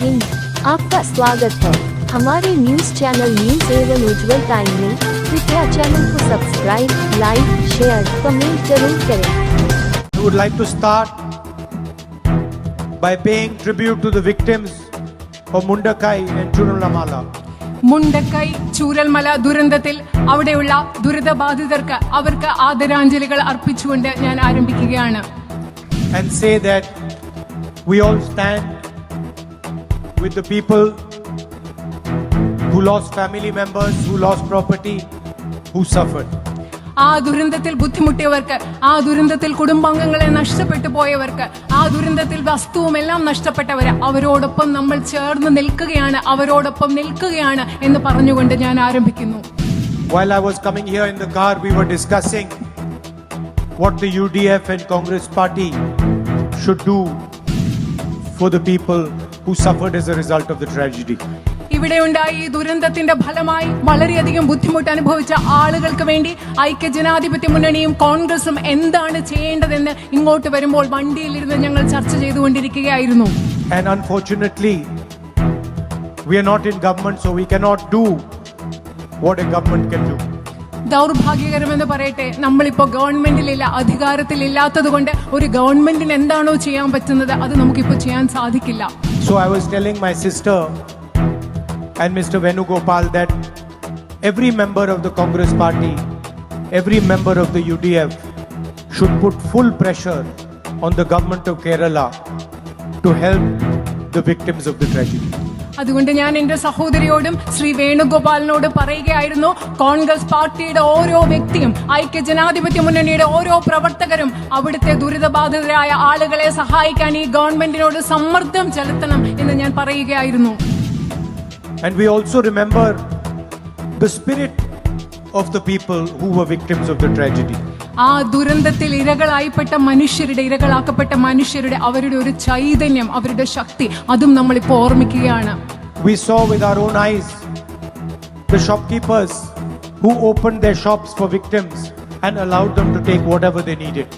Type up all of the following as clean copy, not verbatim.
हिंद, आपका स्वागत है हमारे न्यूज चैनल न्यूज एवं उज्जवल टाइम में। कृपया चैनल को सब्सक्राइब, लाइक, शेयर, कमेंट जरूर करें। I would like to start by paying tribute to the victims of Mundakai and Churalmala. Mundakkai Chooralmala ദുരന്തത്തിൽ അവിടെയുള്ള ദുരിതബാധിതർക്ക് അവർക്ക് ആദരാഞ്ജലികൾ അർപ്പിച്ചുകൊണ്ട് ഞാൻ ആരംഭിക്കുകയാണ്. And say that we all stand with the people who lost family members, who lost property, who suffered. ആ ദുരന്തത്തിൽ ബുദ്ധിമുട്ടിയവർക്ക്, ആ ദുരന്തത്തിൽ കുടുംബാംഗങ്ങളെ നഷ്ടപ്പെട്ടു പോയവർക്ക്, ആ ദുരന്തത്തിൽ വസ്തുവും എല്ലാം നഷ്ടപ്പെട്ടവര്, അവരോടൊപ്പം നമ്മൾ ചേർന്ന് നിൽക്കുകയാണ്, അവരോടൊപ്പം നിൽക്കുകയാണ് എന്ന് പറഞ്ഞുകൊണ്ട് ഞാൻ ആരംഭിക്കുന്നു. While I was coming here in the car, we were discussing what the UDF and Congress party should do for the people who suffered as a result of the tragedy. ഇവിടെ ഉണ്ടായി ഈ ദുരന്തത്തിന്റെ ഫലമായി വളരെയധികം ബുദ്ധിമുട്ട് അനുഭവിച്ച ആളുകൾക്ക് വേണ്ടി ഐക്യജനാധിപത്യ മുന്നണിയും കോൺഗ്രസും എന്താണ് ചെയ്യേണ്ടതെന്ന് ഇങ്ങോട്ട് വരുമ്പോൾ വണ്ടിയിലിരുന്ന് ഞങ്ങൾ ചർച്ച ചെയ്തുകൊണ്ടിരിക്കുകയായിരുന്നു. And unfortunately, we are not in government, so we cannot do what a government can do. ദൗർഭാഗ്യകരമെന്ന് പറയട്ടെ, നമ്മളിപ്പോ ഗവൺമെന്റിലില്ല, അധികാരത്തിലില്ലാത്തത് കൊണ്ട് ഒരു ഗവൺമെന്റിന് എന്താണോ ചെയ്യാൻ പറ്റുന്നത് അത് നമുക്കിപ്പോ ചെയ്യാൻ സാധിക്കില്ല. So I was telling my sister and Mr. Venugopal that every member of the Congress party, every member of the UDF should put full pressure on the government of Kerala to help the victims of the tragedy. അതുകൊണ്ട് ഞാൻ എന്റെ സഹോദരിയോടും ശ്രീ വേണുഗോപാലിനോട് പറയുകയായിരുന്നു, കോൺഗ്രസ് പാർട്ടിയുടെ ഓരോ വ്യക്തിയും, ഐക്യജനാധിപത്യ മുന്നണിയുടെ ഓരോ പ്രവർത്തകരും അവിടുത്തെ ദുരിതബാധിതരായ ആളുകളെ സഹായിക്കാൻ ഈ ഗവൺമെന്റിനോട് സമ്മർദ്ദം ചെലുത്തണം എന്ന് ഞാൻ പറയുകയായിരുന്നു. And we also remember the spirit of the people who were victims of the tragedy. ആ ദുരന്തത്തിൽ ഇരകളാക്കപ്പെട്ട മനുഷ്യരുടെ അവരുടെ ഒരു ചൈതന്യം, അവരുടെ ശക്തി, അതും നമ്മളിപ്പോൾ ഓർമ്മിക്കുകയാണ്. We saw with our own eyes the shopkeepers who opened their shops for victims and allowed them to take whatever they needed.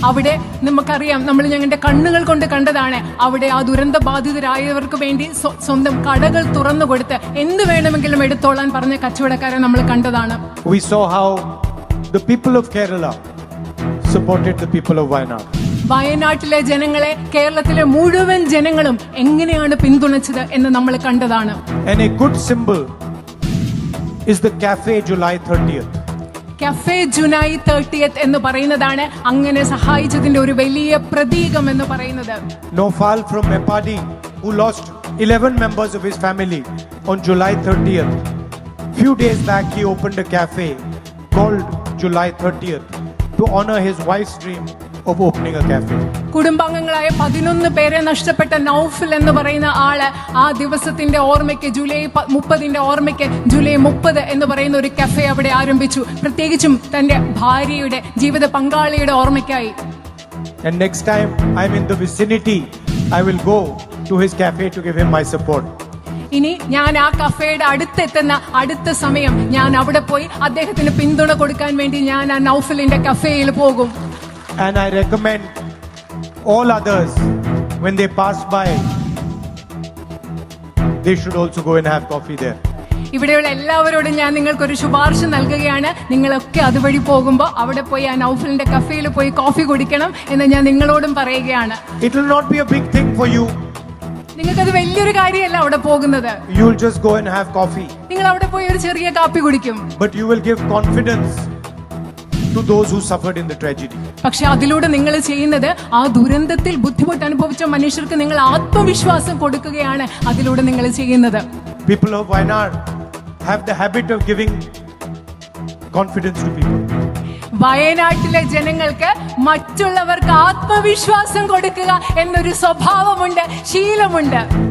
അവിടെ നമുക്കറിയാം, നമ്മൾ ഞങ്ങളുടെ കണ്ണുകൾ കൊണ്ട് കണ്ടതാണ്, അവിടെ ആ ദുരന്ത ബാധിതരായവർക്ക് വേണ്ടി സ്വന്തം കടകൾ തുറന്നു കൊടുത്ത് എന്ത് വേണമെങ്കിലും എടുത്തോളാൻ പറഞ്ഞ കച്ചവടക്കാരെ നമ്മൾ കണ്ടതാണ്. We saw how the people of Kerala supported the people of Wayanad. വയനാട്ടിലെ ജനങ്ങളെ കേരളത്തിലെ മുഴുവൻ ജനങ്ങളും എങ്ങനെയാണ് പിന്തുണച്ചത് എന്ന് നമ്മൾ കണ്ടതാണ്. And a good symbol is the Cafe July 30th. Cafe July 30th എന്ന് പറയുന്നതാണ് അങ്ങനെ സഹായിച്ചതിന്റെ ഒരു വലിയ പ്രതീകം എന്ന് പറയുന്നത്. Nofal from Mepadi, who lost 11 members of his family on July 30th. Few days back he opened a cafe called July 30th to honor his wife's dream of opening a cafe. കുടുംബാംഗങ്ങളായ 11 പേരെ നഷ്ടപ്പെട്ട നൗഫൽ എന്ന് പറയുന്ന ആള് ആ ദിവസത്തിന്റെ ഓർമ്മയ്ക്ക്, July 30ന്റെ ഓർമ്മയ്ക്ക് July 30 എന്ന് പറയുന്ന ഒരു കഫേ അവിടെ ആരംഭിച്ചു, പ്രത്യേകിച്ചും തന്റെ ഭാര്യയുടെ ജീവിത പങ്കാളിയുടെ ഓർമ്മയ്ക്കായി. And next time I'm in the vicinity, I will go to his cafe to give him my support. ഇനി ഞാൻ ആ കഫേയുടെ അടുത്തെത്തുന്ന അടുത്ത സമയം ഞാൻ അവിടെ പോയി അദ്ദേഹത്തിന് പിന്തുണ കൊടുക്കാൻ വേണ്ടി ഞാൻ ആ നൗഫലിന്റെ കഫേയിൽ പോകും. And I recommend all others, when they pass by, they should also go and have coffee there. ഇവിടെയുള്ള എല്ലാവരോടും ഞാൻ നിങ്ങൾക്കൊരു ശുപാർശ നൽകുകയാണ്, നിങ്ങളൊക്കെ അതുവഴി പോകുമ്പോൾ അവിടെ പോയി ആ നൗഫലിന്റെ കഫേയിൽ പോയി കോഫി കുടിക്കണം എന്ന് ഞാൻ നിങ്ങളോടും പറയുകയാണ്. It will not be a big thing for you. നിങ്ങൾക്കത് വലിയൊരു കാര്യമല്ല അവിടെ പോകുന്നത്. You will just go and have coffee. നിങ്ങൾ അവിടെ പോയി ഒരു ചെറിയ കാപ്പി കുടിക്കും. But you will give confidence to those who suffered in the tragedy. പക്ഷെ അതിലൂടെ നിങ്ങൾ ചെയ്യുന്നത് ആ ദുരന്തത്തിൽ ബുദ്ധിമുട്ട് അനുഭവിച്ച മനുഷ്യർക്ക് നിങ്ങൾ ആത്മവിശ്വാസം കൊടുക്കുകയാണ് അതിലൂടെ നിങ്ങൾ ചെയ്യുന്നത്. People of Wayanad have the habit of giving confidence to people. വയനാട്ടിലെ ജനങ്ങൾക്ക് മറ്റുള്ളവർക്ക് ആത്മവിശ്വാസം കൊടുക്കുക എന്നൊരു സ്വഭാവമുണ്ട്, ശീലമുണ്ട്.